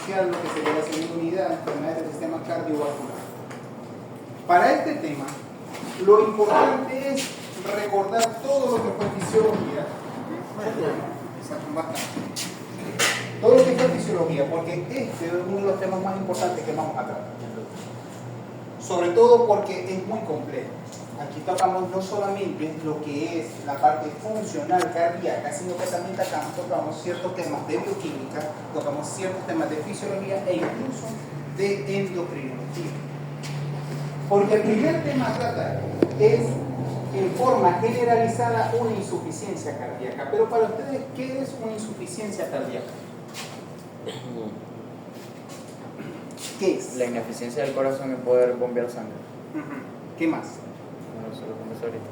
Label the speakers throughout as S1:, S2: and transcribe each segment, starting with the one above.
S1: iniciar lo que sería la segunda unidad, enfermedades del sistema cardiovascular. Para este tema, lo importante es recordar todo lo que fue fisiología, todo lo que fue fisiología, porque este es uno de los temas más importantes que vamos a tratar. Sobre todo porque es muy complejo. Aquí tocamos no solamente lo que es la parte funcional cardíaca, sino que también tocamos ciertos temas de bioquímica, tocamos ciertos temas de fisiología e incluso de endocrinología. Porque el primer tema a tratar es, en forma generalizada, una insuficiencia cardíaca. Pero para ustedes, ¿qué es una insuficiencia cardíaca? ¿Qué es?
S2: La ineficiencia del corazón en poder bombear sangre.
S1: ¿Qué más?
S2: No, eso lo conversé ahorita.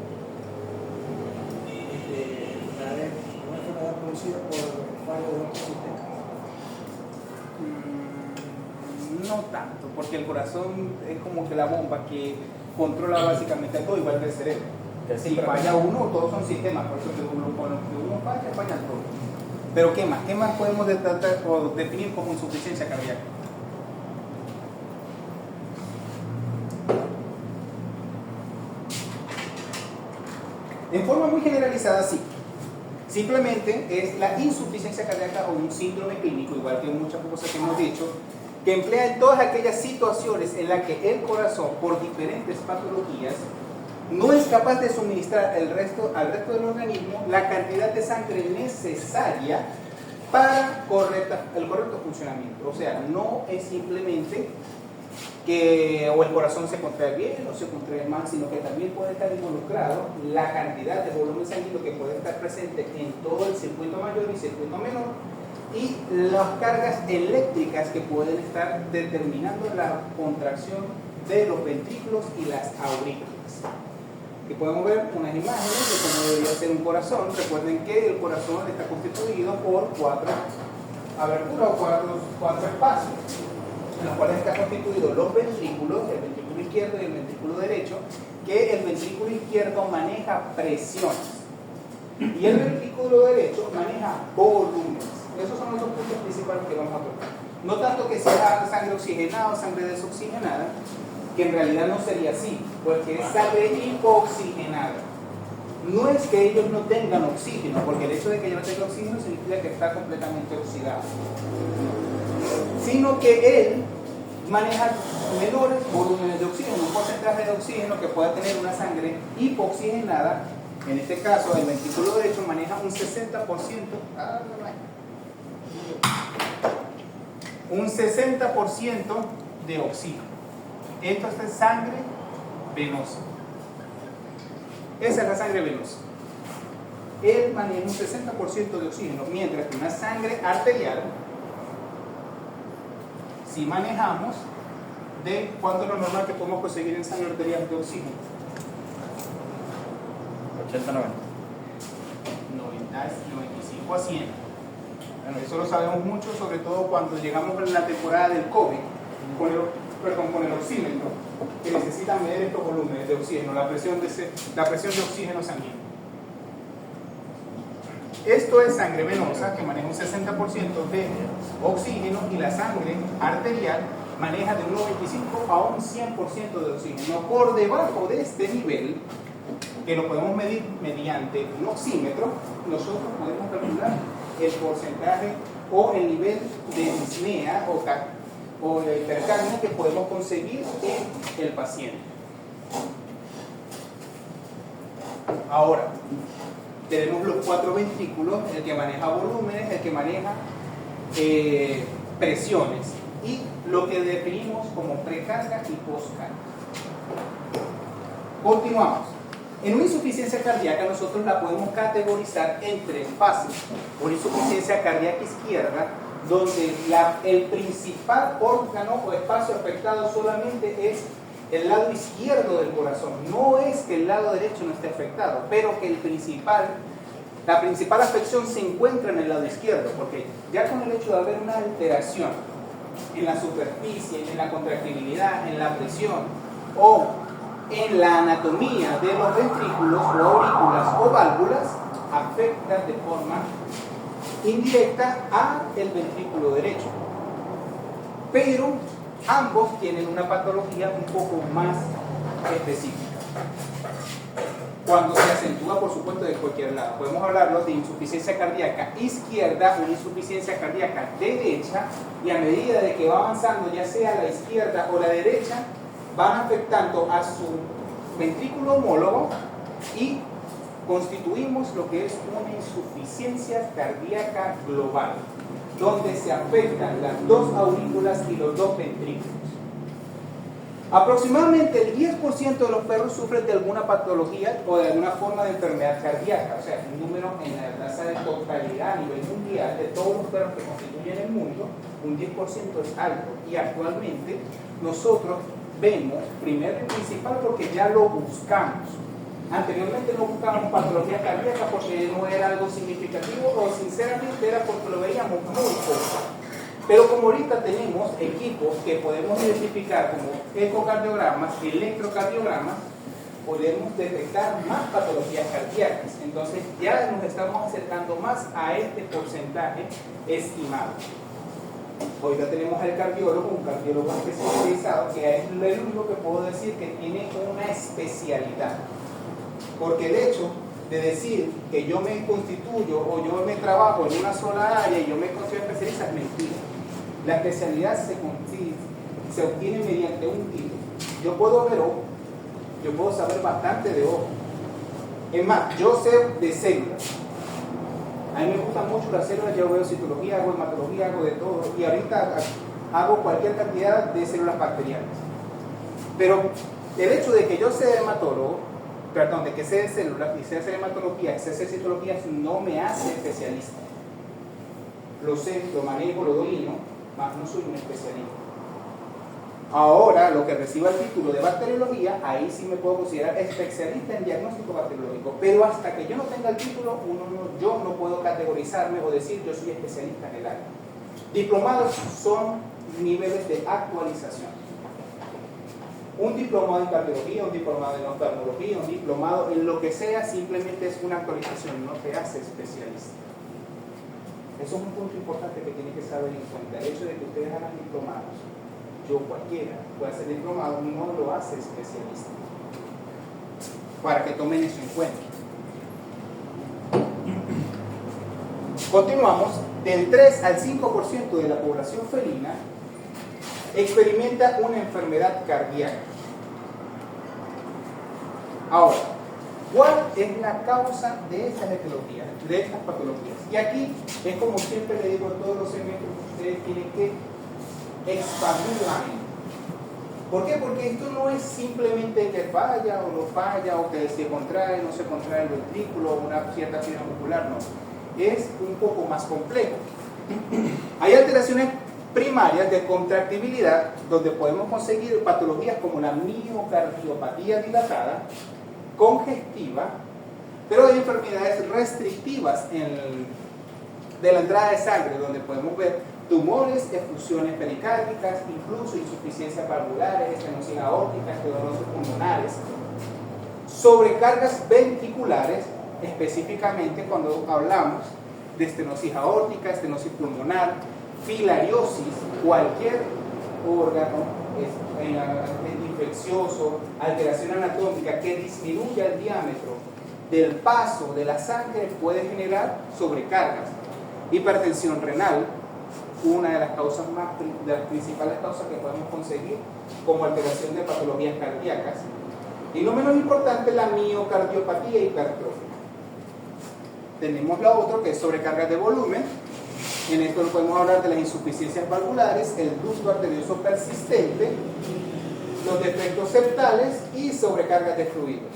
S3: Una enfermedad producida por fallo de otro sistema.
S1: No tanto, porque el corazón es como que la bomba que controla básicamente todo, igual que el cerebro. Si falla uno, todos son sistemas, por eso que uno falla, fallan todos. Pero ¿qué más? ¿Qué más podemos tratar o definir como insuficiencia cardíaca? En forma muy generalizada, sí. Simplemente es la insuficiencia cardíaca o un síndrome clínico, igual que muchas cosas que hemos dicho, que emplea en todas aquellas situaciones en las que el corazón, por diferentes patologías, no es capaz de suministrar al resto del organismo la cantidad de sangre necesaria para el correcto funcionamiento. O sea, no es simplemente que o el corazón se contrae bien o se contrae mal, sino que también puede estar involucrado la cantidad de volumen sanguíneo que puede estar presente en todo el circuito mayor y circuito menor, y las cargas eléctricas que pueden estar determinando la contracción de los ventrículos y las aurículas. Aquí podemos ver unas imágenes de cómo debería ser un corazón. Recuerden que el corazón está constituido por 4 aberturas o 4 espacios, en los cuales están constituidos los ventrículos, el ventrículo izquierdo y el ventrículo derecho, que el ventrículo izquierdo maneja presiones y el ventrículo derecho maneja volúmenes. Esos son los dos puntos principales que vamos a tocar. No tanto que sea sangre oxigenada o sangre desoxigenada, que en realidad no sería así, porque es sangre hipoxigenada. No es que ellos no tengan oxígeno, porque el hecho de que ellos no tengan oxígeno significa que está completamente oxidado, sino que él maneja menores volúmenes de oxígeno, un porcentaje de oxígeno que pueda tener una sangre hipoxigenada. En este caso, el ventrículo derecho maneja un 60%, de oxígeno. Esto es sangre venosa. Esa es la sangre venosa. Él maneja un 60% de oxígeno, mientras que una sangre arterial, si manejamos de cuánto es lo normal que podemos conseguir en sangre arterial de oxígeno.
S2: 80-90.
S1: 95 a 100. Bueno, eso lo sabemos mucho, sobre todo cuando llegamos en la temporada del COVID, con el oxímetro, que necesitan medir estos volúmenes de oxígeno, la presión de oxígeno sanguíneo. Esto es sangre venosa, que maneja un 60% de oxígeno, y la sangre arterial maneja de un 95 a un 100% de oxígeno. Por debajo de este nivel, que lo podemos medir mediante un oxímetro, nosotros podemos calcular el porcentaje o el nivel de disnea o de hipercapnia que podemos conseguir en el paciente. Ahora, tenemos los 4 ventrículos, el que maneja volúmenes, el que maneja presiones, y lo que definimos como precarga y postcarga. Continuamos. En una insuficiencia cardíaca nosotros la podemos categorizar en 3 fases. Una insuficiencia cardíaca izquierda, donde el principal órgano o espacio afectado solamente es el lado izquierdo del corazón. No es que el lado derecho no esté afectado, pero que la principal afección se encuentra en el lado izquierdo, porque ya con el hecho de haber una alteración en la superficie, en la contractibilidad, en la presión o en la anatomía de los ventrículos o aurículas o válvulas, afecta de forma indirecta al ventrículo derecho. pero ambos tienen una patología un poco más específica. Cuando se acentúa, por supuesto, de cualquier lado. Podemos hablarlo de insuficiencia cardíaca izquierda o insuficiencia cardíaca derecha, y a medida de que va avanzando, ya sea la izquierda o la derecha, van afectando a su ventrículo homólogo y constituimos lo que es una insuficiencia cardíaca global, donde se afectan las dos aurículas y los dos ventrículos. Aproximadamente el 10% de los perros sufren de alguna patología o de alguna forma de enfermedad cardíaca, o sea, un número en la tasa de totalidad a nivel mundial de todos los perros que constituyen el mundo, un 10% es alto. Y actualmente nosotros vemos, primero y principal, porque ya lo buscamos. Anteriormente no buscábamos patología cardíaca porque no era algo significativo, o sinceramente era porque lo veíamos muy poco. Pero como ahorita tenemos equipos que podemos identificar como ecocardiogramas, electrocardiogramas, podemos detectar más patologías cardíacas. Entonces ya nos estamos acercando más a este porcentaje estimado. Hoy ya tenemos al cardiólogo, un cardiólogo especializado, que es el único que puedo decir que tiene una especialidad. Porque el hecho de decir que yo me constituyo o yo me trabajo en una sola área y yo me considero especialista es mentira. La especialidad se obtiene mediante un título. Yo puedo ver ojo, yo puedo saber bastante de ojo. Es más, yo sé de células. A mí me gustan mucho las células, yo veo citología, hago hematología, hago de todo. Y ahorita hago cualquier cantidad de células bacterianas. Pero el hecho de que yo sea hematólogo, perdón, de que sé de células y sé hacer hematología, sé hacer citología, no me hace especialista. Lo sé, lo manejo, lo domino, mas no soy un especialista. Ahora, lo que reciba el título de bacteriología, ahí sí me puedo considerar especialista en diagnóstico bacteriológico, pero hasta que yo no tenga el título, yo no puedo categorizarme o decir yo soy especialista en el área. Diplomados son niveles de actualización. Un diplomado en cardiología, un diplomado en oftalmología, un diplomado en lo que sea, simplemente es una actualización, no te hace especialista. Eso es un punto importante que tienen que saber en cuenta. El hecho de que ustedes hagan diplomados, yo cualquiera pueda ser diplomado, no lo hace especialista. Para que tomen eso en cuenta. Continuamos. Del 3 al 5% de la población felina experimenta una enfermedad cardíaca. Ahora, ¿cuál es la causa de estas etiologías, de estas patologías? Y aquí es como siempre le digo a todos los segmentos, ustedes tienen que expandir la mente. ¿Por qué? Porque esto no es simplemente que falla o no falla, o que se contrae o no se contrae el ventrículo, o una cierta fibra muscular, no. Es un poco más complejo. Hay alteraciones primarias de contractibilidad donde podemos conseguir patologías como la miocardiopatía dilatada, congestiva, pero hay enfermedades restrictivas de la entrada de sangre, donde podemos ver tumores, eflusiones pericárdicas, incluso insuficiencias valvulares, estenosis aórtica, estenosis pulmonares, sobrecargas ventriculares, específicamente cuando hablamos de estenosis aórtica, estenosis pulmonar, filariosis, cualquier órgano infeccioso, alteración anatómica que disminuya el diámetro del paso de la sangre puede generar sobrecargas. Hipertensión renal, una de las causas de las principales causas que podemos conseguir como alteración de patologías cardíacas. Y no menos importante, la miocardiopatía hipertrófica. Tenemos la otra que es sobrecarga de volumen. En esto podemos hablar de las insuficiencias valvulares, el ducto arterioso persistente, los defectos septales y sobrecargas de fluidos.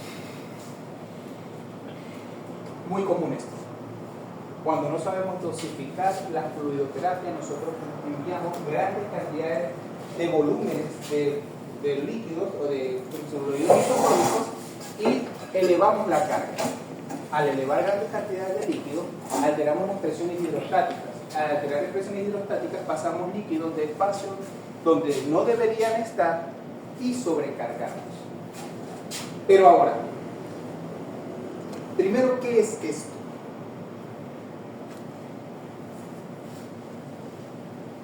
S1: Muy común esto. Cuando no sabemos dosificar la fluidoterapia, nosotros enviamos grandes cantidades de volúmenes de líquidos o de fluidos isotrónicos y elevamos la carga. Al elevar grandes cantidades de líquidos, alteramos las presiones hidrostáticas. Al alterar las presiones hidrostáticas, pasamos líquidos de espacios donde no deberían estar y sobrecargamos. Pero ahora, primero, ¿qué es esto?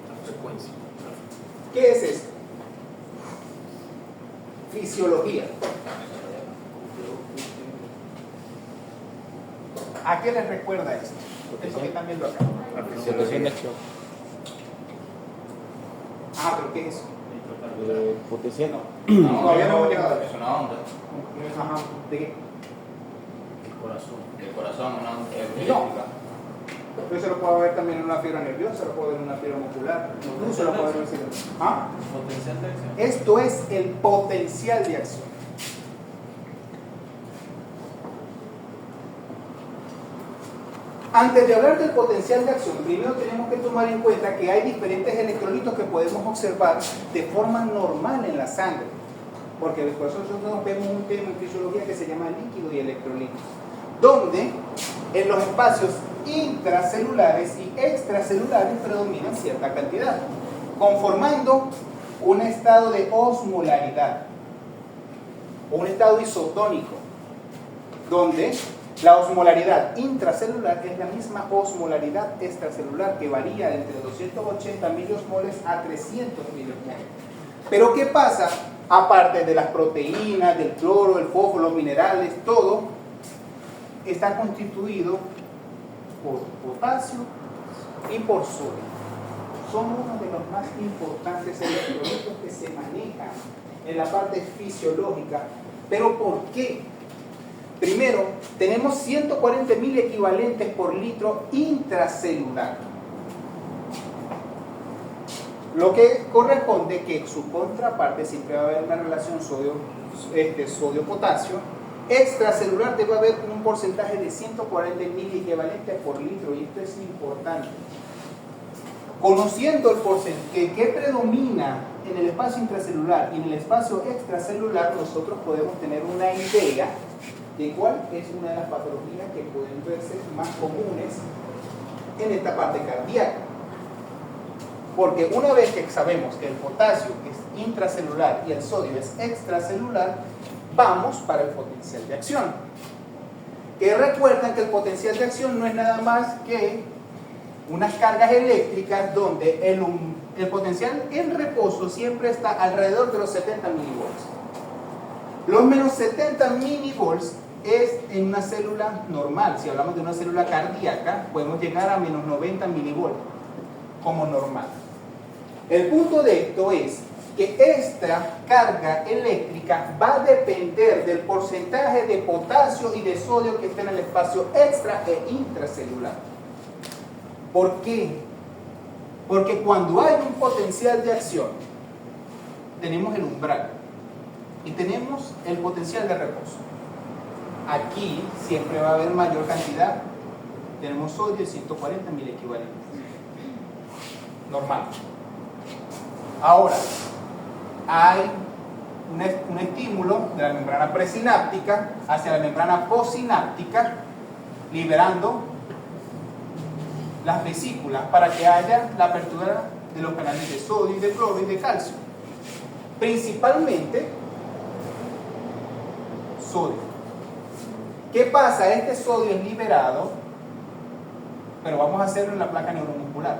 S4: La frecuencia.
S1: ¿Qué es esto? Fisiología. ¿A qué les recuerda esto? Esto que están viendo acá.
S2: La fisiología de hecho.
S1: Ah, pero ¿qué es eso?
S2: Potencia no.
S1: Todavía no hemos llegado a eso.
S4: Es una onda.
S1: Ajá. ¿De qué?
S4: El corazón, una onda
S1: No.
S4: eléctrica.
S1: Yo se lo puedo ver también en una fibra nerviosa, lo puedo ver en una fibra muscular, incluso lo puedo ver en el cerebro. ¿Ah?
S4: Potencial de acción.
S1: Esto es el potencial de acción. Antes de hablar del potencial de acción, primero tenemos que tomar en cuenta que hay diferentes electrolitos que podemos observar de forma normal en la sangre. Porque después nosotros vemos un tema en fisiología que se llama líquido y electrolitos, donde en los espacios intracelulares y extracelulares predominan cierta cantidad, conformando un estado de osmolaridad o un estado isotónico, donde la osmolaridad intracelular es la misma osmolaridad extracelular, que varía entre 280 miliosmoles a 300 miliosmoles. Pero ¿qué pasa? Aparte de las proteínas, del cloro, el fósforo, los minerales, todo está constituido por potasio y por sodio. Son uno de los más importantes electrolitos que se manejan en la parte fisiológica. ¿Pero por qué? Primero, tenemos 140.000 equivalentes por litro intracelular, lo que corresponde que su contraparte siempre va a haber una relación sodio-potasio. Extracelular debe haber un porcentaje de 140.000 equivalentes por litro, y esto es importante. Conociendo el porcentaje que predomina en el espacio intracelular y en el espacio extracelular, nosotros podemos tener una idea de cuál es una de las patologías que pueden verse más comunes en esta parte cardíaca. Porque una vez que sabemos que el potasio es intracelular y el sodio es extracelular, vamos para el potencial de acción. Que recuerdan que el potencial de acción no es nada más que unas cargas eléctricas donde el potencial en reposo siempre está alrededor de los 70 milivolts. Los menos 70 milivolts es en una célula normal. Si hablamos de una célula cardíaca, podemos llegar a menos 90 milivolts como normal. El punto de esto es que esta carga eléctrica va a depender del porcentaje de potasio y de sodio que esté en el espacio extra e intracelular. ¿Por qué? Porque cuando hay un potencial de acción, tenemos el umbral y tenemos el potencial de reposo. Aquí siempre va a haber mayor cantidad. Tenemos sodio de 140.000 equivalentes. Normal. Ahora, hay un estímulo de la membrana presináptica hacia la membrana postsináptica, liberando las vesículas para que haya la apertura de los canales de sodio y de cloro y de calcio. Principalmente sodio. ¿Qué pasa? Este sodio es liberado, pero vamos a hacerlo en la placa neuromuscular.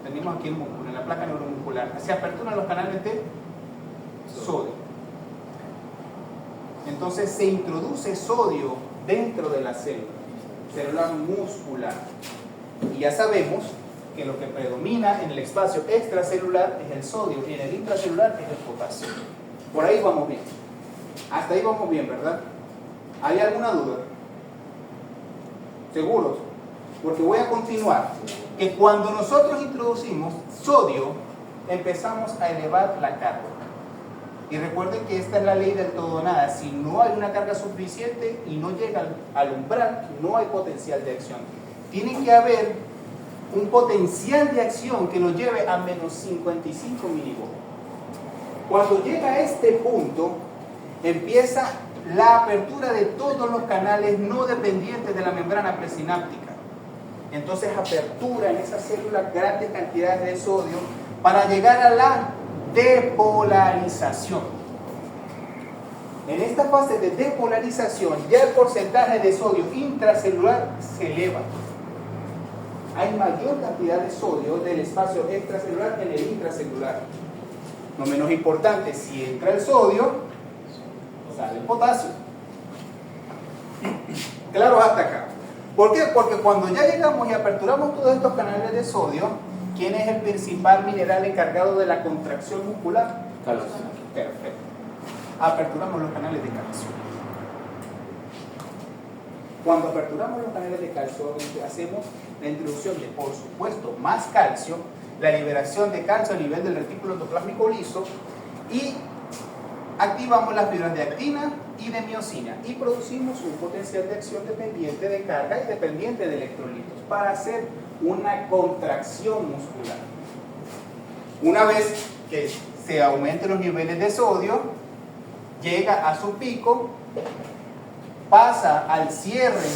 S1: Tenemos aquí el músculo, en la placa neuromuscular. Se aperturan los canales de sodio. Entonces se introduce sodio dentro de la célula muscular. Y ya sabemos que lo que predomina en el espacio extracelular es el sodio y en el intracelular es el potasio. Por ahí vamos bien. Hasta ahí vamos bien, ¿verdad? ¿Hay alguna duda? ¿Seguros? Porque voy a continuar. Que cuando nosotros introducimos sodio, empezamos a elevar la carga. Y recuerden que esta es la ley del todo o nada. Si no hay una carga suficiente y no llega al umbral, no hay potencial de acción. Tiene que haber un potencial de acción que lo lleve a menos 55 milivolts. Cuando llega a este punto, empieza la apertura de todos los canales no dependientes de la membrana presináptica. Entonces apertura en esa célula grandes cantidades de sodio para llegar a la depolarización. En esta fase de depolarización ya el porcentaje de sodio intracelular se eleva. hay mayor cantidad de sodio del espacio extracelular que en el intracelular. No menos importante, si entra el sodio, sale el potasio. Claro, hasta acá. ¿Por qué? Porque cuando ya llegamos y aperturamos todos estos canales de sodio, ¿quién es el principal mineral encargado de la contracción muscular?
S2: Calcio.
S1: Perfecto. Aperturamos los canales de calcio. Cuando aperturamos los canales de calcio, hacemos la introducción de, por supuesto, más calcio, la liberación de calcio a nivel del retículo endoplásmico liso y activamos las fibras de actina y de miosina y producimos un potencial de acción dependiente de carga y dependiente de electrolitos para hacer una contracción muscular. Una vez que se aumenten los niveles de sodio, llega a su pico, pasa al cierre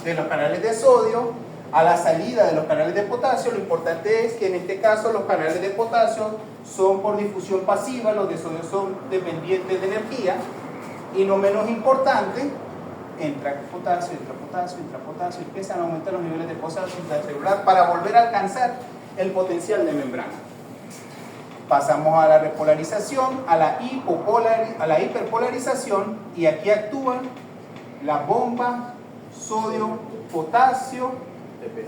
S1: de los canales de sodio, a la salida de los canales de potasio. Lo importante es que en este caso los canales de potasio son por difusión pasiva, los de sodio son dependientes de energía, y no menos importante, entra potasio, y empiezan a aumentar los niveles de potasio intracelular para volver a alcanzar el potencial de membrana. Pasamos a la repolarización, a la hiperpolarización, y aquí actúan la bomba sodio-potasio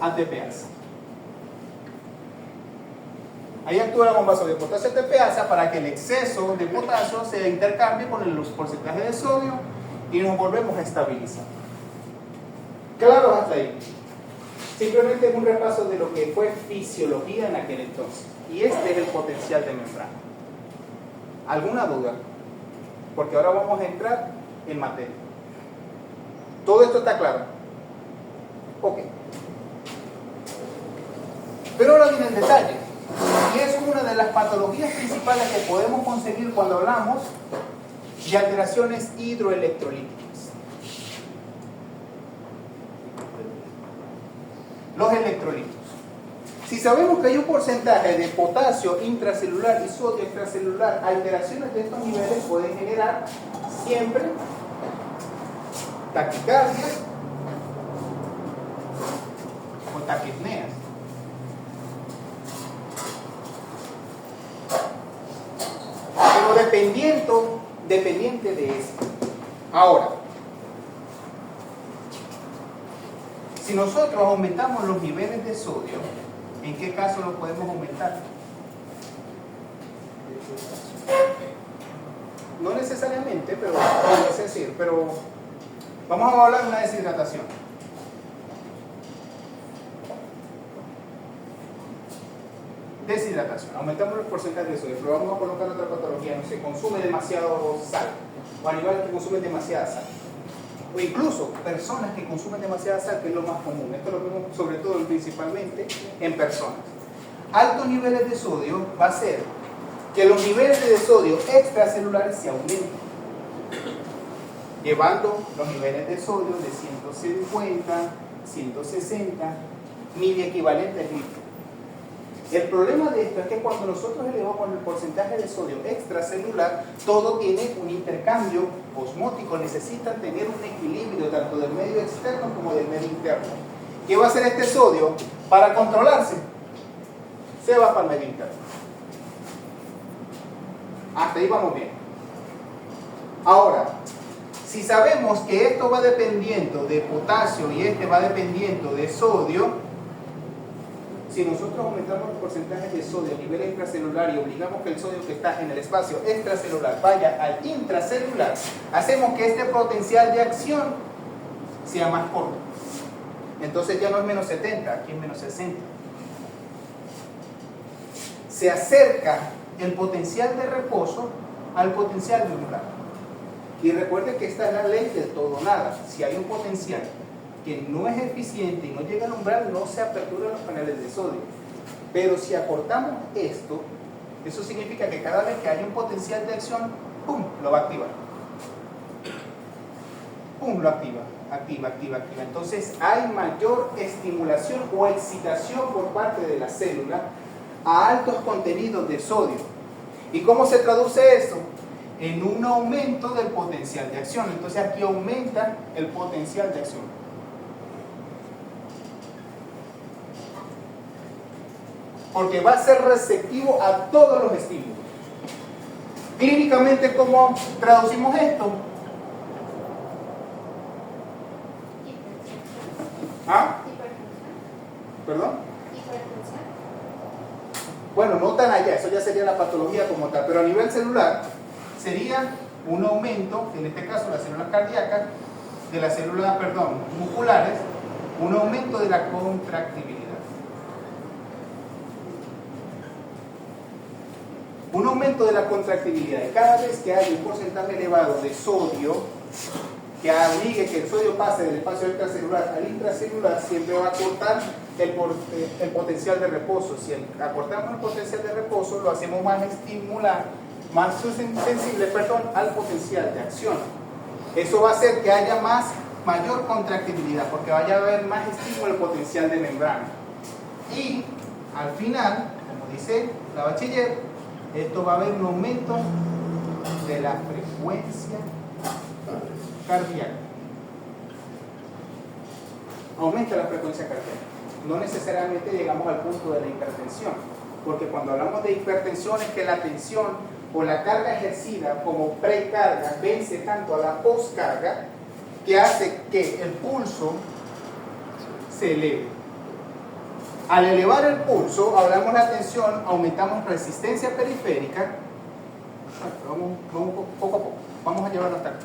S1: ATPasa. Ahí actúa la bomba sodio-potasio ATPasa para que el exceso de potasio se intercambie con los porcentajes de sodio y nos volvemos a estabilizar. Claro, hasta ahí. Simplemente es un repaso de lo que fue fisiología en aquel entonces. Y este es el potencial de membrana. ¿Alguna duda? Porque ahora vamos a entrar en materia. ¿Todo esto está claro? Ok. Pero ahora viene el detalle. Y es una de las patologías principales que podemos conseguir cuando hablamos de alteraciones hidroelectrolíticas. Los electrolitos. Si sabemos que hay un porcentaje de potasio intracelular y sodio extracelular, alteraciones de estos niveles pueden generar siempre taquicardia o taquipneas. Pero dependiente de esto. Ahora, si nosotros aumentamos los niveles de sodio, ¿en qué caso lo podemos aumentar? No necesariamente, pero es decir, pero vamos a hablar de una deshidratación. Deshidratación, aumentamos los porcentajes de sodio, pero vamos a colocar otra patología, no se consume demasiado sal, o animales que consumen demasiada sal, o incluso personas que consumen demasiada sal, que es lo más común. Esto lo vemos sobre todo y principalmente en personas. Altos niveles de sodio va a hacer que los niveles de sodio extracelulares se aumenten, llevando los niveles de sodio de 150, 160 miliequivalentes litros. El problema de esto es que cuando nosotros elevamos el porcentaje de sodio extracelular, todo tiene un intercambio osmótico, necesitan tener un equilibrio tanto del medio externo como del medio interno. ¿Qué va a hacer este sodio para controlarse? Se va para el medio interno. Hasta ahí vamos bien. Ahora, si sabemos que esto va dependiendo de potasio y este va dependiendo de sodio, si nosotros aumentamos los porcentajes de sodio a nivel extracelular y obligamos que el sodio que está en el espacio extracelular vaya al intracelular, hacemos que este potencial de acción sea más corto. Entonces ya no es menos 70, aquí es menos 60. Se acerca el potencial de reposo al potencial de umbral. Y recuerden que esta es la ley del todo o nada. Si hay un potencial que no es eficiente y no llega al umbral, no se aperturan los canales de sodio. Pero si acortamos esto, eso significa que cada vez que hay un potencial de acción, ¡pum!, lo va a activar. ¡Pum!, lo activa. Activa. Entonces hay mayor estimulación o excitación por parte de la célula a altos contenidos de sodio. ¿Y cómo se traduce eso? En un aumento del potencial de acción. Entonces aquí aumenta el potencial de acción. porque va a ser receptivo a todos los estímulos. Clínicamente, ¿cómo traducimos esto? ¿Ah? ¿Perdón? Bueno, no tan allá, eso ya sería la patología como tal, pero a nivel celular sería un aumento, en este caso las células cardíacas, de las células, musculares, un aumento de la contractibilidad. Un aumento de la contractibilidad. Y cada vez que hay un porcentaje elevado de sodio, que obligue que el sodio pase del espacio extracelular al intracelular, siempre va a acortar el potencial de reposo. Si acortamos el potencial de reposo, lo hacemos más más sensible al potencial de acción. Eso va a hacer que haya mayor contractibilidad, porque vaya a haber más estímulo al potencial de membrana. Y al final, como dice la bachiller, esto va a haber un aumento de la frecuencia cardíaca. Aumenta la frecuencia cardíaca. No necesariamente llegamos al punto de la hipertensión, porque cuando hablamos de hipertensión es que la tensión o la carga ejercida como precarga vence tanto a la poscarga que hace que el pulso se eleve. Al elevar el pulso, hablamos la tensión, aumentamos resistencia periférica. Vamos poco a poco, vamos a llevarlo hasta acá.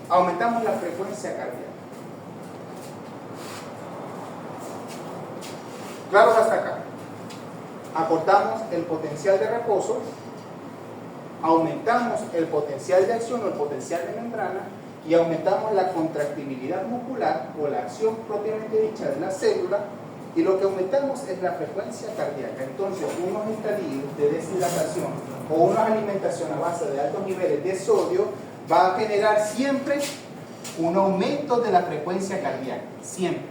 S1: Aumentamos la frecuencia cardíaca. Claro, hasta acá. Acortamos el potencial de reposo, aumentamos el potencial de acción o el potencial de membrana y aumentamos la contractibilidad muscular o la acción propiamente dicha de la célula, y lo que aumentamos es la frecuencia cardíaca. Entonces, unos estadios de deshidratación o una alimentación a base de altos niveles de sodio va a generar siempre un aumento de la frecuencia cardíaca, siempre.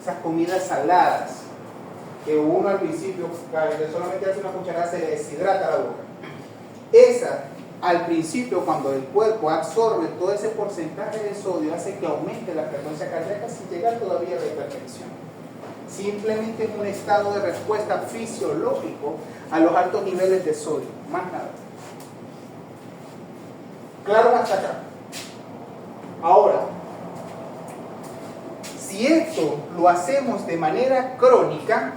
S1: Esas comidas saladas que uno al principio solamente hace una cucharada, se le deshidrata la boca. Esa, al principio, cuando el cuerpo absorbe todo ese porcentaje de sodio, hace que aumente la frecuencia cardíaca sin llegar todavía a la hipertensión. Simplemente es un estado de respuesta fisiológico a los altos niveles de sodio, más nada. Claro, hasta acá. Ahora, si esto lo hacemos de manera crónica,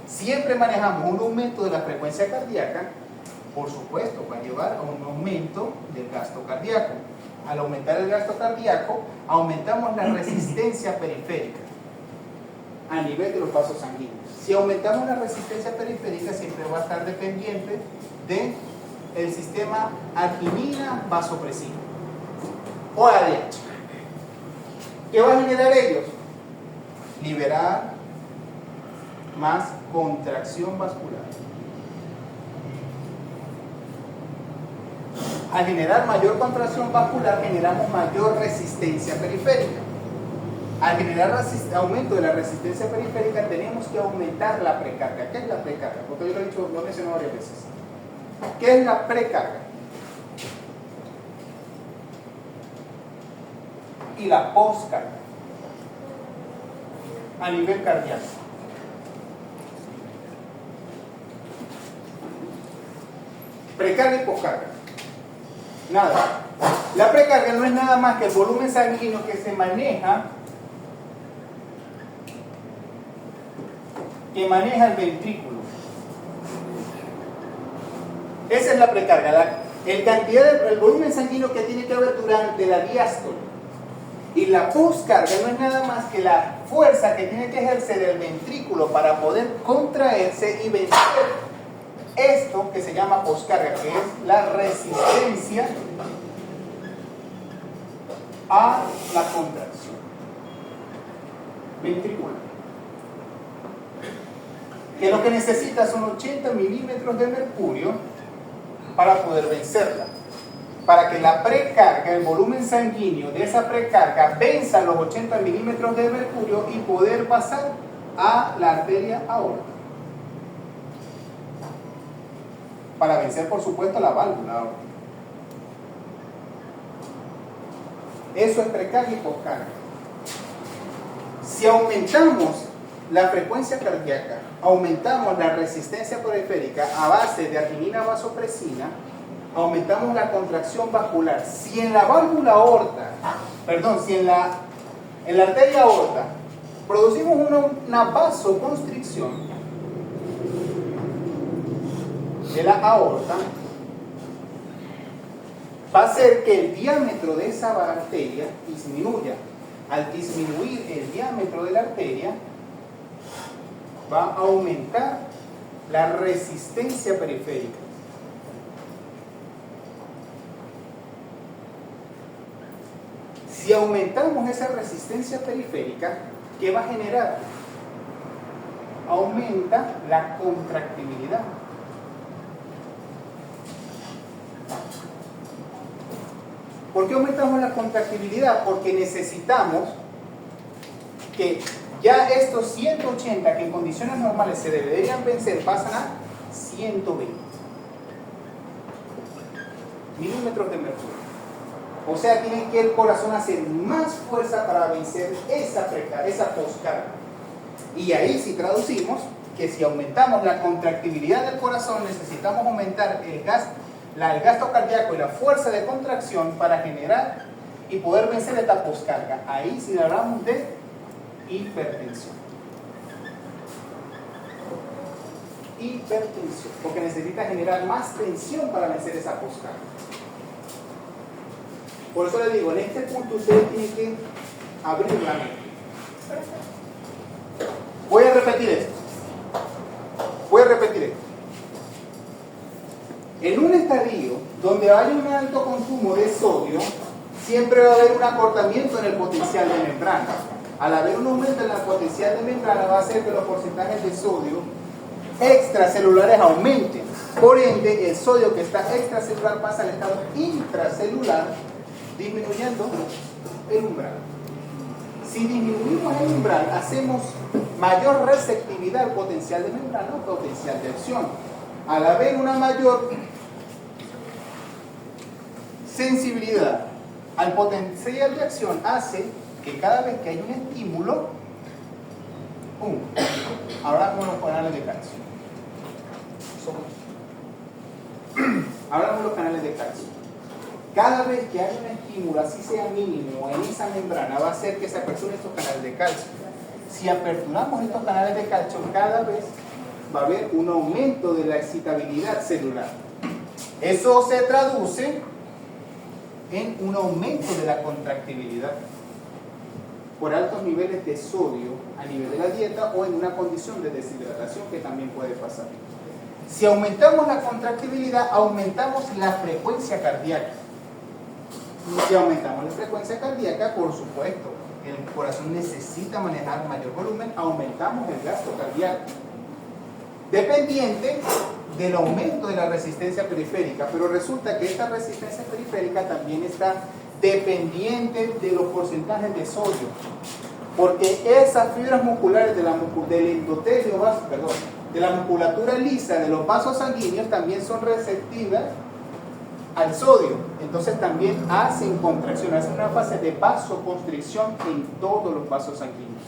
S1: siempre manejamos un aumento de la frecuencia cardíaca, por supuesto, va a llevar a un aumento del gasto cardíaco. Al aumentar el gasto cardíaco, aumentamos la resistencia periférica a nivel de los vasos sanguíneos. Si aumentamos la resistencia periférica, siempre va a estar dependiente del sistema arginina-vasopresina o ADH. ¿Qué va a generar ellos? Liberar más contracción vascular. Al generar mayor contracción vascular, generamos mayor resistencia periférica. Al generar aumento de la resistencia periférica, tenemos que aumentar la precarga. ¿Qué es la precarga? Porque yo lo he mencionado varias veces. ¿Qué es la precarga? Y la poscarga a nivel cardíaco. Precarga y poscarga. Nada. La precarga no es nada más que el volumen sanguíneo que se maneja, el ventrículo. Esa es la precarga, el volumen sanguíneo que tiene que haber durante la diástole. Y la poscarga no es nada más que la fuerza que tiene que ejercer el ventrículo para poder contraerse y vencer esto que se llama poscarga, que es la resistencia a la contracción ventricular. Que lo que necesita son 80 milímetros de mercurio para poder vencerla. Para que la precarga, el volumen sanguíneo de esa precarga venza los 80 milímetros de mercurio y poder pasar a la arteria aorta. Para vencer, por supuesto, la válvula aorta. Eso es precarga y poscarga. Si aumentamos la frecuencia cardíaca, aumentamos la resistencia periférica a base de arginina vasopresina, aumentamos la contracción vascular. Si en la válvula aorta, si en la arteria aorta producimos una vasoconstricción de la aorta, va a hacer que el diámetro de esa arteria disminuya. Al disminuir el diámetro de la arteria, va a aumentar la resistencia periférica. Si aumentamos esa resistencia periférica, ¿qué va a generar? Aumenta la contractibilidad. ¿Por qué aumentamos la contractibilidad? Porque necesitamos que ya estos 180 que en condiciones normales se deberían vencer pasan a 120 milímetros de mercurio. O sea, tiene que el corazón hacer más fuerza para vencer esa poscarga. Y ahí si traducimos que si aumentamos la contractibilidad del corazón, necesitamos aumentar el gasto cardíaco y la fuerza de contracción para generar y poder vencer esta poscarga. Ahí sí hablamos de hipertensión. Hipertensión, porque necesita generar más tensión para vencer esa poscarga. Por eso le digo, en este punto ustedes tienen que abrir la mente. Voy a repetir esto. En un estadio donde hay un alto consumo de sodio, siempre va a haber un acortamiento en el potencial de membrana. Al haber un aumento en el potencial de membrana, va a hacer que los porcentajes de sodio extracelulares aumenten. Por ende, el sodio que está extracelular pasa al estado intracelular, disminuyendo el umbral. Si disminuimos el umbral, hacemos mayor receptividad al potencial de membrana o potencial de acción. Al haber una mayor sensibilidad al potencial de acción, hace que cada vez que hay un estímulo, abramos los canales de calcio. Abramos los canales de calcio. Cada vez que hay un estímulo, así sea mínimo, en esa membrana, va a hacer que se aperturen estos canales de calcio. Si aperturamos estos canales de calcio, cada vez va a haber un aumento de la excitabilidad celular. Eso se traduce en un aumento de la contractibilidad por altos niveles de sodio a nivel de la dieta o en una condición de deshidratación que también puede pasar. Si aumentamos la contractibilidad, aumentamos la frecuencia cardíaca. Y si aumentamos la frecuencia cardíaca, por supuesto, el corazón necesita manejar mayor volumen, aumentamos el gasto cardíaco, dependiente del aumento de la resistencia periférica. Pero resulta que esta resistencia periférica también está dependiente de los porcentajes de sodio, porque esas fibras musculares del endotelio, de la musculatura lisa de los vasos sanguíneos también son receptivas al sodio. Entonces también hacen contracción, hacen una fase de vasoconstricción en todos los vasos sanguíneos.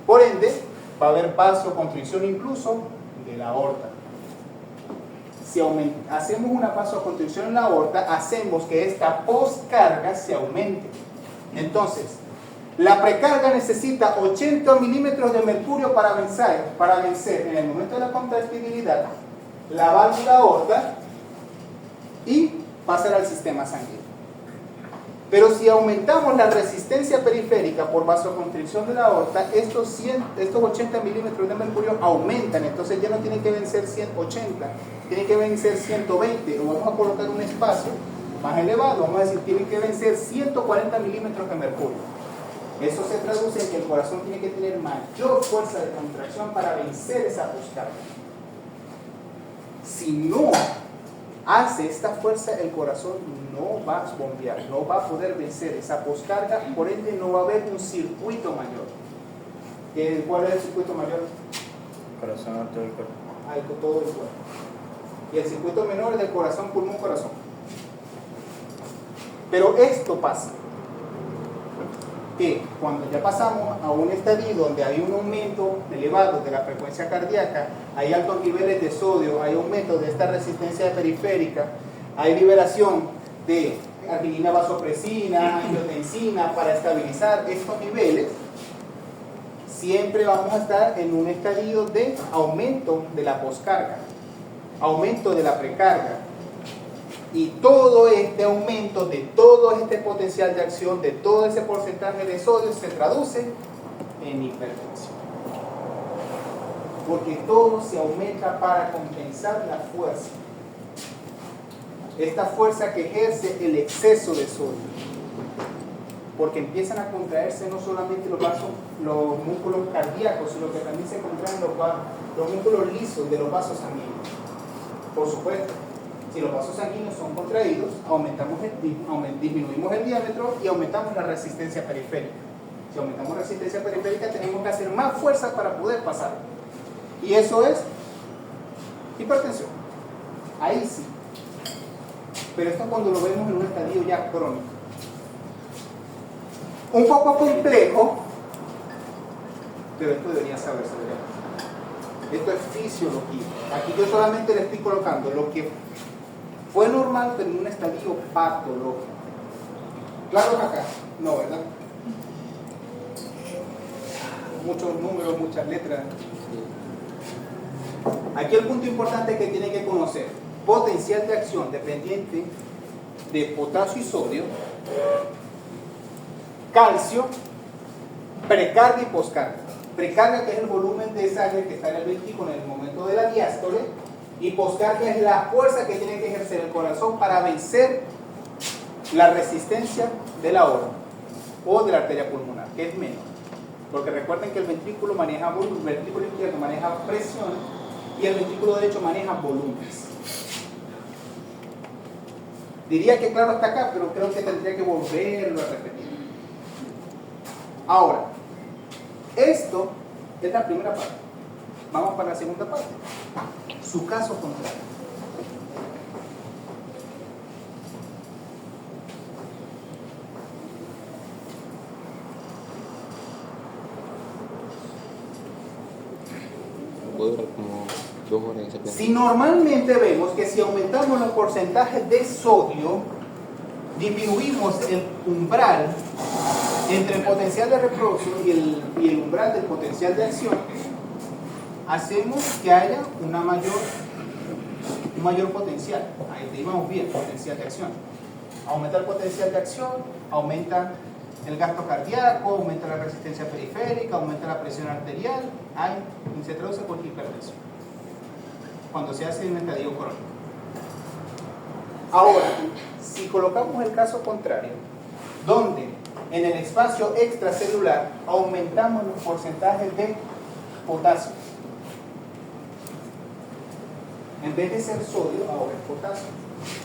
S1: Por ende, va a haber vasoconstricción incluso de la aorta. Si hacemos una vasoconstricción en la aorta, hacemos que esta poscarga se aumente. Entonces, la precarga necesita 80 milímetros de mercurio para vencer en el momento de la contractibilidad la válvula aorta y pasar al sistema sanguíneo. Pero si aumentamos la resistencia periférica por vasoconstricción de la aorta, estos 80 milímetros de mercurio aumentan. Entonces ya no tienen que vencer 180, tienen que vencer 120, o vamos a colocar un espacio más elevado, vamos a decir, tienen que vencer 140 milímetros de mercurio. Eso se traduce en que el corazón tiene que tener mayor fuerza de contracción para vencer esa poscarga. Si no hace esta fuerza, el corazón no va a bombear, no va a poder vencer esa poscarga, por ende no va a haber un circuito mayor. ¿Cuál es el circuito mayor?
S2: Corazón a todo el cuerpo.
S1: Todo el cuerpo. Y el circuito menor es del corazón, pulmón, corazón. Pero esto pasa. que cuando ya pasamos a un estadio donde hay un aumento elevado de la frecuencia cardíaca, hay altos niveles de sodio, hay aumento de esta resistencia periférica, hay liberación de arginina vasopresina, angiotensina para estabilizar estos niveles, siempre vamos a estar en un estadio de aumento de la poscarga, aumento de la precarga. Y todo este aumento de todo este potencial de acción, de todo ese porcentaje de sodio, se traduce en hipertensión. Porque todo se aumenta para compensar la fuerza. Esta fuerza que ejerce el exceso de sodio. Porque empiezan a contraerse no solamente los músculos cardíacos, sino que también se contraen los músculos lisos de los vasos sanguíneos. Por supuesto. Si los vasos sanguíneos son contraídos, disminuimos el diámetro y aumentamos la resistencia periférica. Si aumentamos la resistencia periférica, tenemos que hacer más fuerza para poder pasar. Y eso es hipertensión. Ahí sí. Pero esto es cuando lo vemos en un estadio ya crónico. Un poco complejo, pero esto debería saberse. Esto es fisiología. Aquí yo solamente le estoy colocando lo que fue normal, pero en un estadio patológico. ¿Claro que acá? No, ¿verdad? Muchos números, muchas letras. Aquí el punto importante que tienen que conocer: potencial de acción dependiente de potasio y sodio, calcio, precarga y poscarga. Precarga, que es el volumen de sangre que está en el ventrículo en el momento de la diástole, y poscarga es la fuerza que tiene que ejercer el corazón para vencer la resistencia de la aorta o de la arteria pulmonar, que es menor. Porque recuerden que el ventrículo maneja volumen, el ventrículo izquierdo maneja presión y el ventrículo derecho maneja volúmenes. Diría que claro hasta acá, pero creo que tendría que volverlo a repetir. Ahora, esto es la primera parte. Vamos para la segunda parte. Su caso contrario.
S5: Puede durar como 2 horas ese plan.
S1: Si normalmente vemos que si aumentamos los porcentajes de sodio, disminuimos el umbral entre el potencial de reproducción y el umbral del potencial de acción, hacemos que haya un mayor potencial. Ahí tenemos bien, potencial de acción. Aumenta el potencial de acción, aumenta el gasto cardíaco, aumenta la resistencia periférica, aumenta la presión arterial, y se traduce por hipertensión cuando se hace en un estadio crónico. Ahora, si colocamos el caso contrario, donde en el espacio extracelular aumentamos los porcentajes de potasio, en vez de ser sodio, ahora es potasio.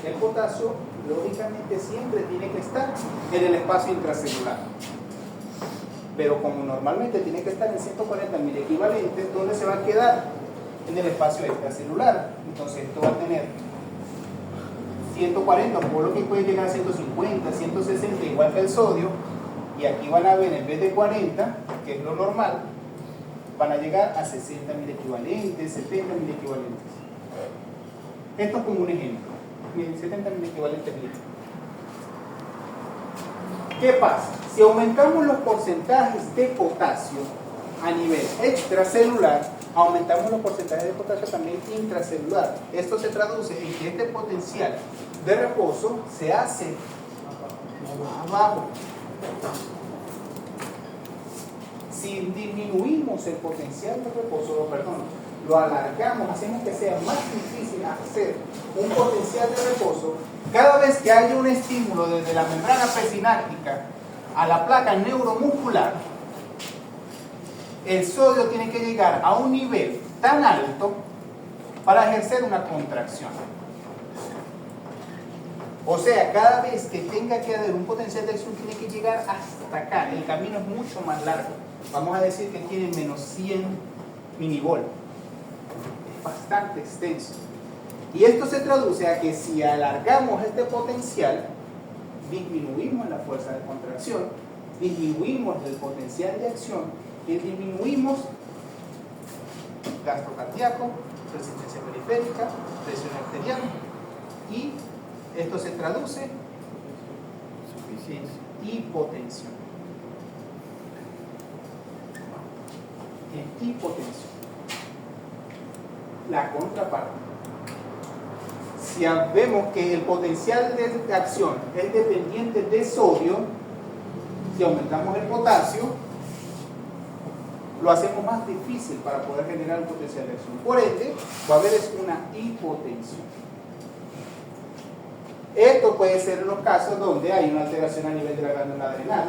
S1: El potasio, lógicamente, siempre tiene que estar en el espacio intracelular. Pero como normalmente tiene que estar en 140 mil equivalentes, ¿dónde se va a quedar? En el espacio extracelular. Entonces esto va a tener 140, por lo que puede llegar a 150, 160, igual que el sodio. Y aquí van a ver, en vez de 40, que es lo normal, van a llegar a 60 mil equivalentes, 70 mil equivalentes. Esto es como un ejemplo. Miren, 70 mil equivalentes litros. ¿Qué pasa? Si aumentamos los porcentajes de potasio a nivel extracelular, aumentamos los porcentajes de potasio también intracelular. Esto se traduce en que este potencial de reposo se hace abajo. Si disminuimos el potencial de reposo, lo alargamos, hacemos que sea más difícil hacer un potencial de reposo, cada vez que haya un estímulo desde la membrana presináptica a la placa neuromuscular, el sodio tiene que llegar a un nivel tan alto para ejercer una contracción. O sea, cada vez que tenga que haber un potencial de acción tiene que llegar hasta acá. El camino es mucho más largo. Vamos a decir que tiene menos 100 minivol. Es bastante extenso. Y esto se traduce a que si alargamos este potencial, disminuimos la fuerza de contracción disminuimos el potencial de acción y disminuimos gasto cardíaco, resistencia periférica, presión arterial, y esto se traduce en hipotensión. En hipotensión. La contraparte. Si vemos que el potencial de acción es dependiente de sodio, si aumentamos el potasio, lo hacemos más difícil para poder generar el potencial de acción. Por ende, va a haber una hipotensión. Esto puede ser en los casos donde hay una alteración a nivel de la glándula adrenal,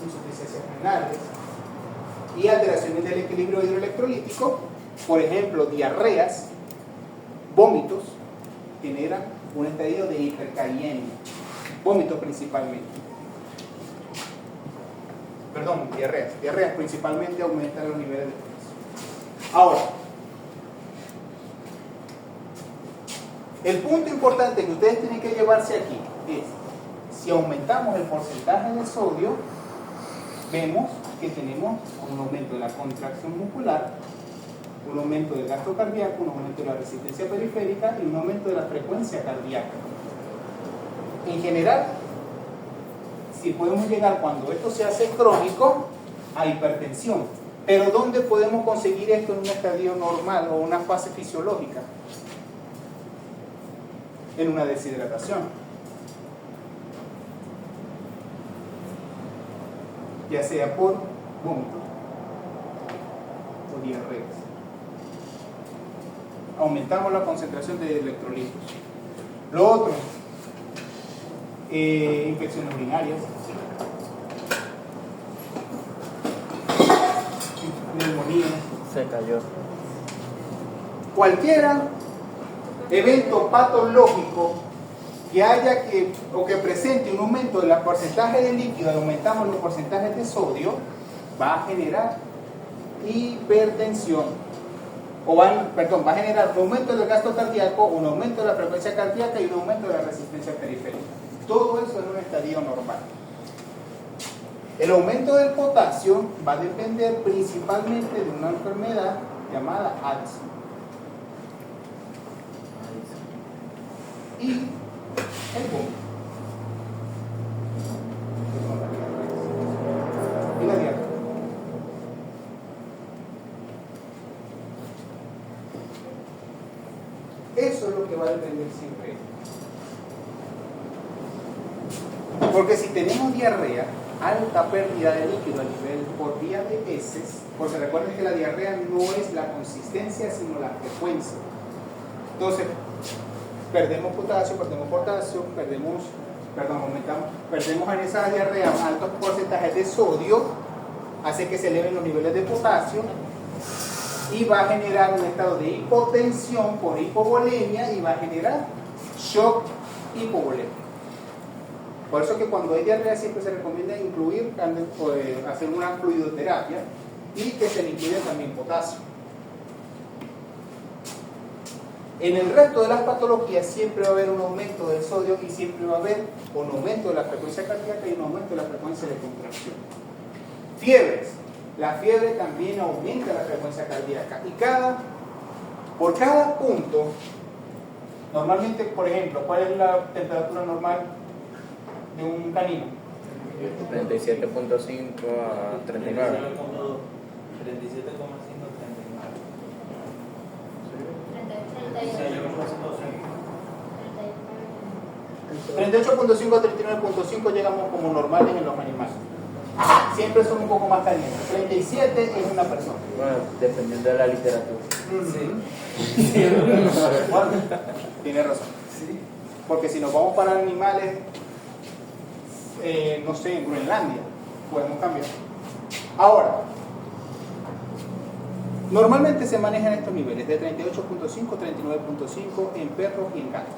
S1: insuficiencias renales y alteraciones del equilibrio hidroelectrolítico, por ejemplo, diarreas, vómitos, generan un estadio de hipercaliemia, vómitos principalmente. Perdón, diarreas principalmente aumentan los niveles de potasio. Ahora, el punto importante que ustedes tienen que llevarse aquí es, si aumentamos el porcentaje de sodio, vemos que tenemos un aumento de la contracción muscular, un aumento del gasto cardíaco, un aumento de la resistencia periférica y un aumento de la frecuencia cardíaca. En general, si podemos llegar, cuando esto se hace crónico, a hipertensión. Pero ¿dónde podemos conseguir esto en un estadio normal o una fase fisiológica? En una deshidratación. Ya sea por vómito o diarreas. Aumentamos la concentración de electrolitos. Lo otro, infecciones urinarias, neumonía.
S2: Se cayó.
S1: Cualquiera evento patológico que haya o que presente un aumento del porcentaje de líquido y aumentamos los porcentajes de sodio, va a generar hipertensión. Va a generar un aumento del gasto cardíaco, un aumento de la frecuencia cardíaca y un aumento de la resistencia periférica. Todo eso en un estadio normal. El aumento del potasio va a depender principalmente de una enfermedad llamada Alzheimer. Y el vómito. Y la diarrea. Eso es lo que va a depender siempre. Porque si tenemos diarrea, alta pérdida de líquido a nivel por vía de heces, porque recuerden que la diarrea no es la consistencia, sino la frecuencia. Entonces, perdemos potasio, perdemos en esa diarrea altos porcentajes de sodio, hace que se eleven los niveles de potasio y va a generar un estado de hipotensión por hipovolemia y va a generar shock hipovolémico. Por eso que cuando hay diarrea siempre se recomienda hacer una fluidoterapia y que se le incluya también potasio. En el resto de las patologías siempre va a haber un aumento del sodio y siempre va a haber un aumento de la frecuencia cardíaca y un aumento de la frecuencia de contracción. Fiebres. La fiebre también aumenta la frecuencia cardíaca y por cada punto, normalmente, por ejemplo, ¿cuál es la temperatura normal de un canino?
S2: 37.5 a 39.
S1: 38.5 a 39.5 llegamos como normales en los animales. Siempre son un poco más calientes. 37 es una persona.
S2: Bueno, dependiendo de la literatura.
S1: Sí. Bueno, tiene razón. Porque si nos vamos para animales, no sé, en Groenlandia, podemos cambiar. Ahora, normalmente se manejan estos niveles de 38.5 39.5 en perros y en gatos.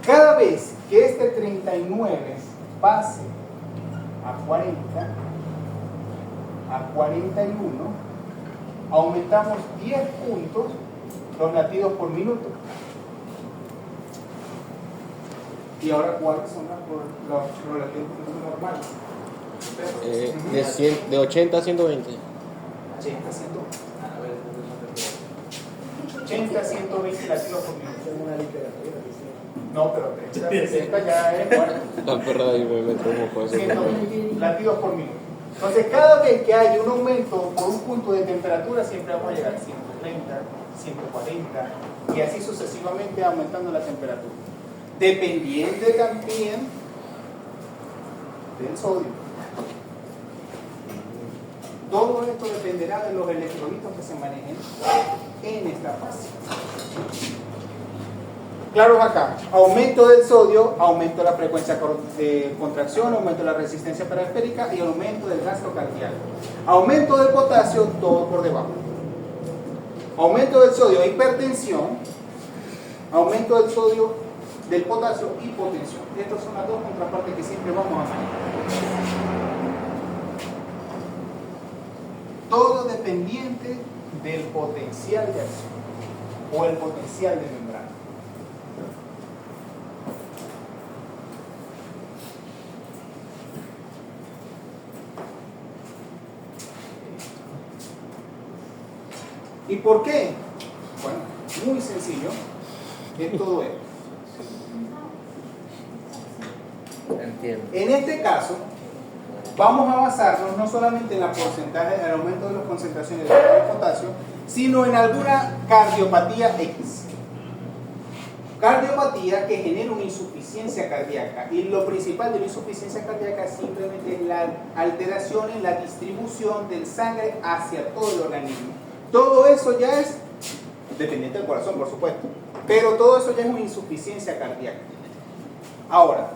S1: Cada vez que este 39 pase a 40, a 41, aumentamos 10 puntos los latidos por minuto. ¿Y ahora cuáles son los relativos normales?
S5: De 80 a 120.
S1: 80, 80, 120 latidos por minuto.
S3: Tengo una literatura.
S1: No, pero 30, 60 ya es bueno.
S5: La perra de ahí me metió un poco de
S1: 120 latidos por minuto. Entonces, cada vez que hay un aumento por un punto de temperatura, siempre vamos a llegar a 130, 140 y así sucesivamente aumentando la temperatura. Dependiente también del sodio. Todo esto dependerá de los electrolitos que se manejen en esta fase. Claro acá, aumento del sodio, aumento de la frecuencia de contracción, aumento de la resistencia periférica y aumento del gasto cardíaco. Aumento del potasio, todo por debajo. Aumento del sodio, hipertensión. Aumento del sodio, del potasio, hipotensión. Estas son las dos contrapartes que siempre vamos a manejar. Todo dependiente del potencial de acción o el potencial de membrana. ¿Y por qué? Bueno, muy sencillo, es todo esto.
S2: Entiendo.
S1: En este caso, vamos a basarnos no solamente en la porcentaje del aumento de las concentraciones de potasio, sino en alguna cardiopatía X. Cardiopatía que genera una insuficiencia cardíaca. Y lo principal de la insuficiencia cardíaca simplemente es la alteración en la distribución del sangre hacia todo el organismo. Todo eso ya es dependiente del corazón, por supuesto, pero todo eso ya es una insuficiencia cardíaca. Ahora,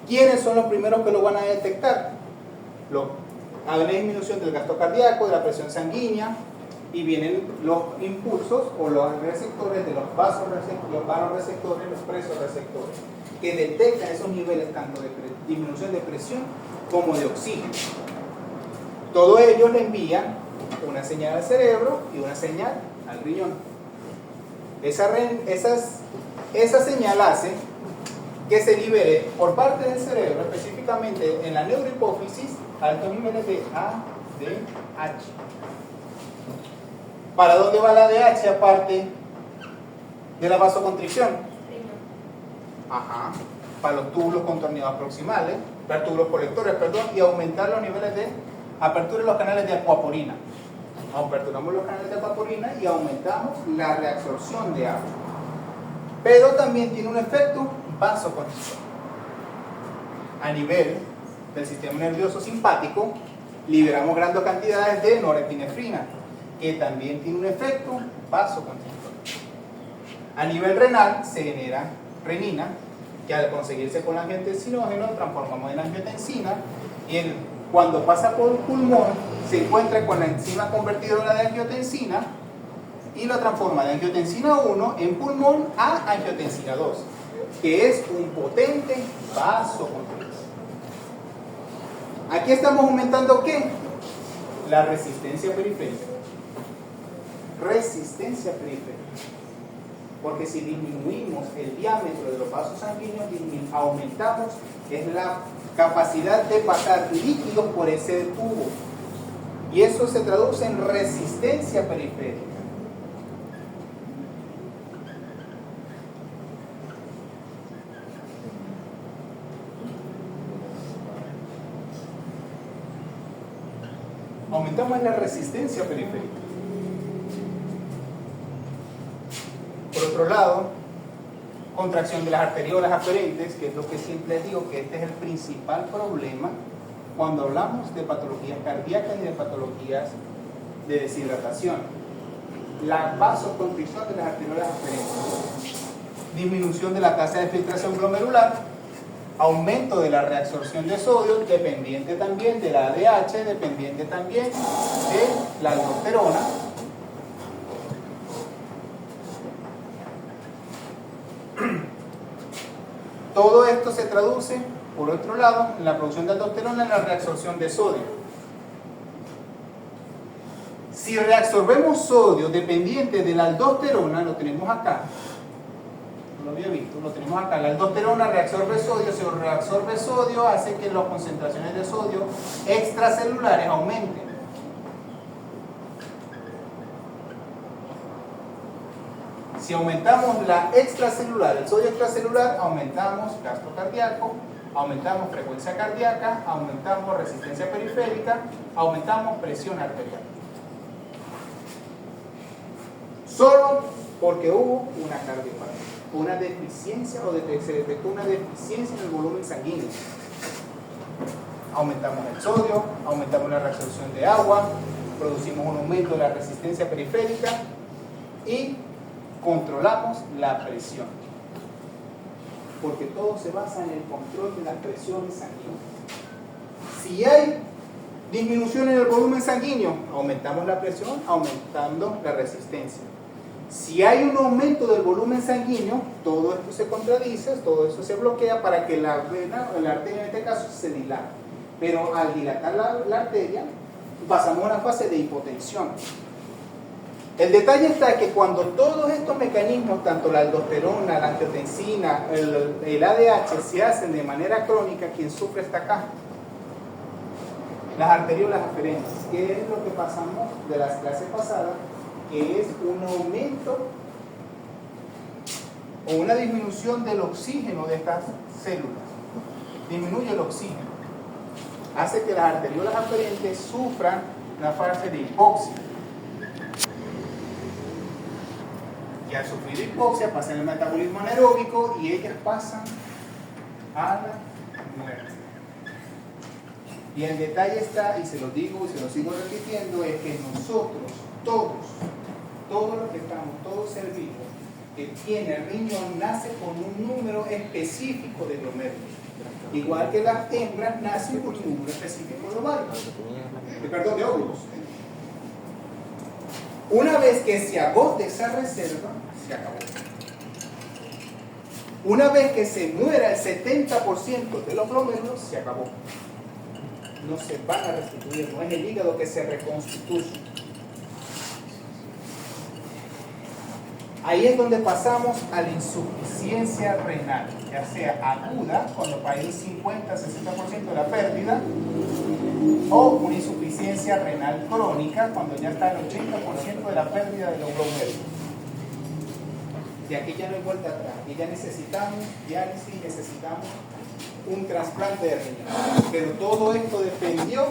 S1: ¿quiénes son los primeros que lo van a detectar? Hay una disminución del gasto cardíaco, de la presión sanguínea, y vienen los impulsos o los receptores de los vasoreceptores, los presoreceptores, que detectan esos niveles tanto de disminución de presión como de oxígeno. Todo ello le envían una señal al cerebro y una señal al riñón. Esa señal hace que se libere por parte del cerebro, específicamente en la neurohipófisis, altos niveles de ADH. ¿Para dónde va la ADH aparte de la vasoconstricción? Ajá, para los túbulos contorneados proximales, para túbulos colectores, perdón, y aumentar los niveles de apertura de los canales de acuaporina. Aperturamos los canales de acuaporina y aumentamos la reabsorción de agua. Pero también tiene un efecto vasoconstrictor. A nivel del sistema nervioso simpático, liberamos grandes cantidades de norepinefrina, que también tiene un efecto vasoconstrictor. A nivel renal se genera renina, que al conseguirse con el angiotensinógeno transformamos en angiotensina, y cuando pasa por el pulmón se encuentra con la enzima convertidora de angiotensina y lo transforma de angiotensina 1 en pulmón a angiotensina 2, que es un potente vasoconstrictor. Aquí estamos aumentando ¿qué? La resistencia periférica. Resistencia periférica. Porque si disminuimos el diámetro de los vasos sanguíneos, aumentamos es la capacidad de pasar líquidos por ese tubo. Y eso se traduce en resistencia periférica. Aumentamos la resistencia periférica. Por otro lado, contracción de las arteriolas aferentes, que es lo que siempre les digo que este es el principal problema cuando hablamos de patologías cardíacas y de patologías de deshidratación. La vasoconstricción de las arteriolas aferentes, disminución de la tasa de filtración glomerular, aumento de la reabsorción de sodio, dependiente también de la ADH, dependiente también de la aldosterona. Todo esto se traduce, por otro lado, en la producción de aldosterona en la reabsorción de sodio. Si reabsorbemos sodio dependiente de la aldosterona, lo tenemos acá, lo había visto, lo tenemos acá. La aldosterona reabsorbe sodio, si reabsorbe sodio hace que las concentraciones de sodio extracelulares aumenten. Si aumentamos la extracelular, el sodio extracelular, aumentamos gasto cardíaco, aumentamos frecuencia cardíaca, aumentamos resistencia periférica, aumentamos presión arterial. Solo porque hubo una cardiopatia, una deficiencia o se detectó una deficiencia en el volumen sanguíneo. Aumentamos el sodio, aumentamos la reabsorción de agua, producimos un aumento de la resistencia periférica y controlamos la presión. Porque todo se basa en el control de las presiones sanguíneas. Si hay disminución en el volumen sanguíneo, aumentamos la presión, aumentando la resistencia. Si hay un aumento del volumen sanguíneo, todo esto se contradice, todo eso se bloquea para que la vena o la arteria en este caso se dilate. Pero al dilatar la arteria, pasamos a una fase de hipotensión. El detalle está que cuando todos estos mecanismos, tanto la aldosterona, la angiotensina, el ADH, se hacen de manera crónica, quien sufre está acá. Las arteriolas aferentes, que es lo que pasamos de las clases pasadas, que es un aumento o una disminución del oxígeno de estas células. Disminuye el oxígeno. Hace que las arteriolas aferentes sufran una fase de hipoxia. Y al sufrir hipoxia pasan el metabolismo anaeróbico y ellas pasan a la muerte. Y el detalle está, y se lo digo y se lo sigo repitiendo, es que nosotros, todos los que estamos, todo ser vivo que tiene riñón nace con un número específico de glomérulos. Igual que las hembras nacen con un número específico de ovarios. De óvulos. Una vez que se agote esa reserva, se acabó. Una vez que se muera el 70% de los glomérulos, se acabó. No se van a restituir, no es el hígado que se reconstituye. Ahí es donde pasamos a la insuficiencia renal, ya sea aguda, cuando hay 50-60% de la pérdida, o una insuficiencia renal crónica, cuando ya está el 80% de la pérdida de los glomérulos. Y aquí ya no hay vuelta atrás, y ya necesitamos diálisis, necesitamos un trasplante de riñón. Pero todo esto dependió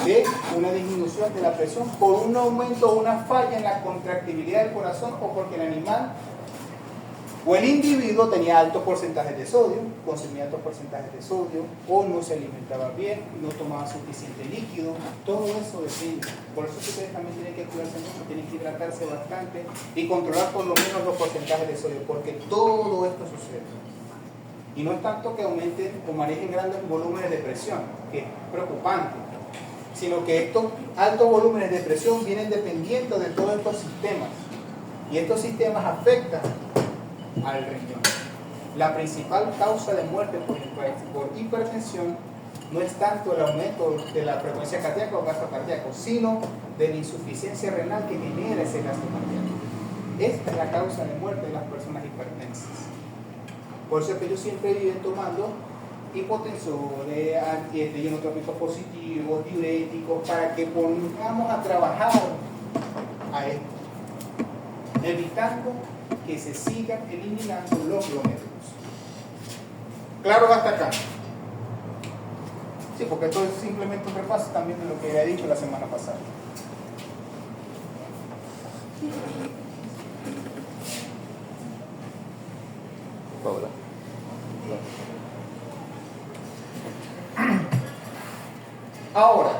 S1: de una disminución de la presión por un aumento o una falla en la contractibilidad del corazón, o porque el animal o el individuo tenía altos porcentajes de sodio, consumía altos porcentajes de sodio, o no se alimentaba bien, no tomaba suficiente líquido. Todo eso depende. Por eso ustedes también tienen que cuidarse mucho, tienen que hidratarse bastante y controlar por lo menos los porcentajes de sodio, porque todo esto sucede. Y no es tanto que aumenten o manejen grandes volúmenes de presión, que es preocupante, sino que estos altos volúmenes de presión vienen dependiendo de todos estos sistemas. Y estos sistemas afectan al riñón. La principal causa de muerte por hipertensión no es tanto el aumento de la frecuencia cardíaca o gasto cardíaco, sino de la insuficiencia renal que genera ese gasto cardíaco. Esta es la causa de muerte de las personas hipertensas. Por eso es que ellos siempre viven tomando hipotensores, ionotrópicos positivos, diuréticos, para que pongamos a trabajar a esto, evitando que se sigan eliminando los glomérulos. ¿Claro hasta acá? Sí, porque esto es simplemente un repaso también de lo que había dicho la semana pasada.
S5: Paula.
S1: Ahora,